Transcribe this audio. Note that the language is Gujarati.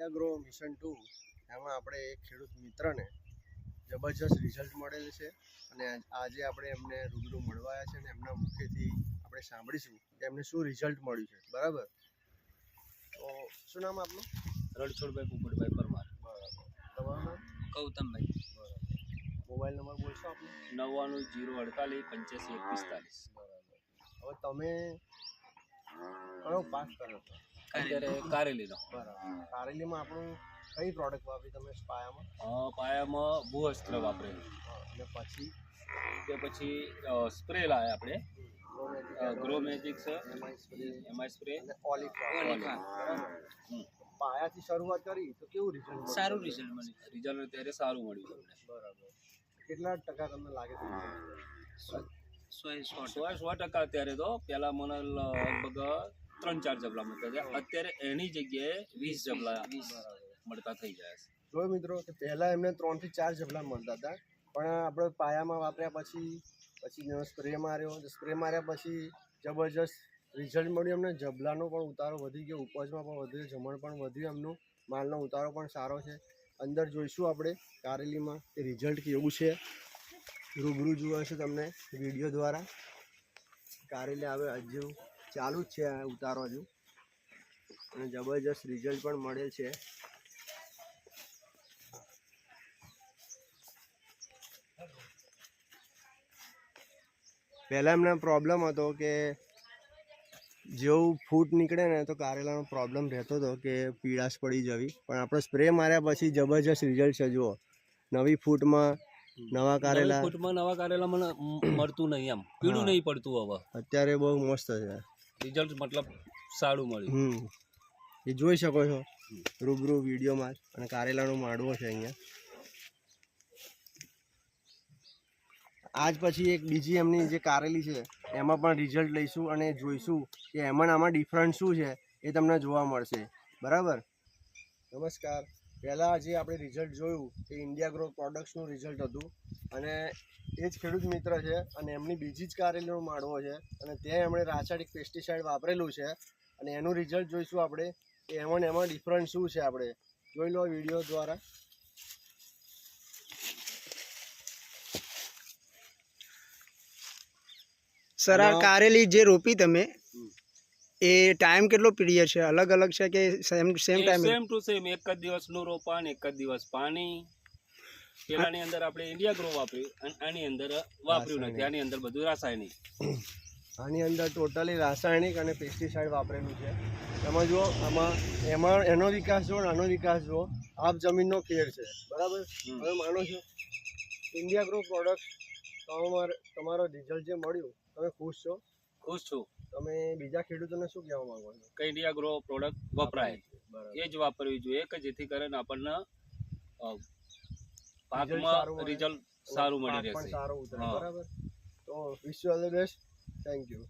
એગ્રો મિશન 2 એમાં આપણે એક ખેડૂત મિત્રને જબરજસ્ત રિઝલ્ટ મળેલ છે અને આજે આપણે એમને રૂબરૂ મળવા આવ્યા છે અને એમના મુખેથી આપણે સાંભળીશું કે એમને શું રિઝલ્ટ મળ્યું છે. બરાબર, તો શું નામ આપનું? રણછોડભાઈ પોપટભાઈ પરમાર. બરાબર, તમારું નામ? ગૌતમભાઈ. બરાબર, મોબાઈલ નંબર બોલશો આપનો? 99 048 85 145. બરાબર, હવે તમે કયો પાક કર્યો હતો? અત્યારે કારેલીનો. બરાબર, કારેલીમાં આપણું કઈ પ્રોડક્ટ વાપરી તમે પાયામાં? પાયામાં ભૂઅસ્ત્ર વાપરેલું. અને પછી તે પછી સ્પ્રે લાવ્યા આપણે. ગ્રો મેજિક છે, એમઆઈ સ્પ્રે અને ઓલિફા. પાયાથી શરૂઆત કરી તો કેવું રિઝલ્ટ? સારું રિઝલ્ટ મળ્યું. રિઝલ્ટ અત્યારે સારું મળ્યું અમને. બરાબર, કેટલા ટકા તમને લાગે છે? 100% અત્યારે તો પહેલા મને લગભગ 3-4 જબલા મળતા હતા. અત્યારે એની જગ્યાએ 20 જબલા મળતા થઈ ગયા છે. જો મિત્રો કે પહેલા એમને 3 થી 4 જબલા મળતા હતા, પણ આપણે પાયામાં વાપર્યા પછી સ્પ્રે માર્યા પછી જબરજસ્ત રિઝલ્ટ મળ્યું એમને. જબલાનો પણ ઉતારો વધી ગયો, ઉપજમાં પણ વધ્યો, જમણ પણ વધ્યું એમનું, માલનો ઉતારો પણ સારો છે. અંદર જોઈશું આપણે કારેલીમાં કે રિઝલ્ટ કેવું છે. રૂબરૂ જોવા છે તમને વિડીયો દ્વારા. કારેલી આવે હજુ ચાલુ જ છે આ ઉતારો હજુ, અને જબરજસ્ત રિઝલ્ટ પણ મળેલ છે. પહેલાં એમને પ્રોબ્લેમ હતો કે જેવું ફૂટ નીકળે ને તો કારેલાનો પ્રોબ્લેમ રહેતો હતો કે પીળાશ પડી જવી, પણ આપણે સ્પ્રે માર્યા પછી જબરજસ્ત રિઝલ્ટ છે. જુઓ, નવી ફૂટમાં નવા કારેલા મને મળતું નહીં, એમ પીળું નહીં પડતું. હવે અત્યારે બહુ મસ્ત છે રિઝલ્ટ, મતલબ સારું મળ્યું. એ જોઈ શકો છો રૂબરૂ વિડીયોમાં. અને કારેલાનો માંડવો છે અહીંયા. આજ પછી એક બીજી એમની જે કારેલી છે એમાં પણ રિઝલ્ટ લઈશું અને જોઈશું કે એમાં આમાં ડિફરન્ટ શું છે એ તમને જોવા મળશે. બરાબર, નમસ્કાર. પહેલાં જે આપણે રિઝલ્ટ જોયું એ ઇન્ડિયા ગ્રો પ્રોડક્ટ્સનું રિઝલ્ટ હતું, અને એ જ ખેડૂત મિત્ર છે અને એમની બીજી જ કારેલીનો માંડવો છે, અને ત્યાં એમણે રાસાયણિક પેસ્ટિસાઇડ વાપરેલું છે, અને એનું રિઝલ્ટ જોઈશું આપણે કે એમાં ડિફરન્ટ શું છે. આપણે જોઈ લો વિડીયો દ્વારા. સર, આ કારેલી જે રોપી તમે એ ટાઈમ કેટલો પીરિયડ છે? અલગ અલગ છે કે same time? Same to same. એક જ દિવસનું રોપાણ, એક જ દિવસ પાણી. પેલાની અંદર આપણે ઇન્ડિયા ગ્રો વાપર્યું અને આની અંદર વાપર્યું નથી. આની અંદર બધું રાસાયણિક. આની અંદર ટોટલી રાસાયણિક અને પેસ્ટિસાઇડ વાપરેલું છે. તમે જુઓ એમાં એનો વિકાસ જુઓ, આનો વિકાસ જુઓ, આપ જમીનનો ફેર છે. બરાબર, હવે માનો છો ઇન્ડિયા ગ્રો પ્રોડક્ટ તમારો રિઝલ્ટ જે મળ્યું, તમે ખુશ છો? ખુશ છું. તમે બીજા ખેડૂતોને શું કહેવા માંગો છો? કે ઇન્ડિયા ગ્રો પ્રોડક્ટ વપરાય, એ જ વાપરવી જોઈએ કે જેથી કરીને આપણને પાકમાં રિઝલ્ટ સારું મળી રહેશે. સારું ઉતરે. બરાબર, તો wish you all the best. Thank you.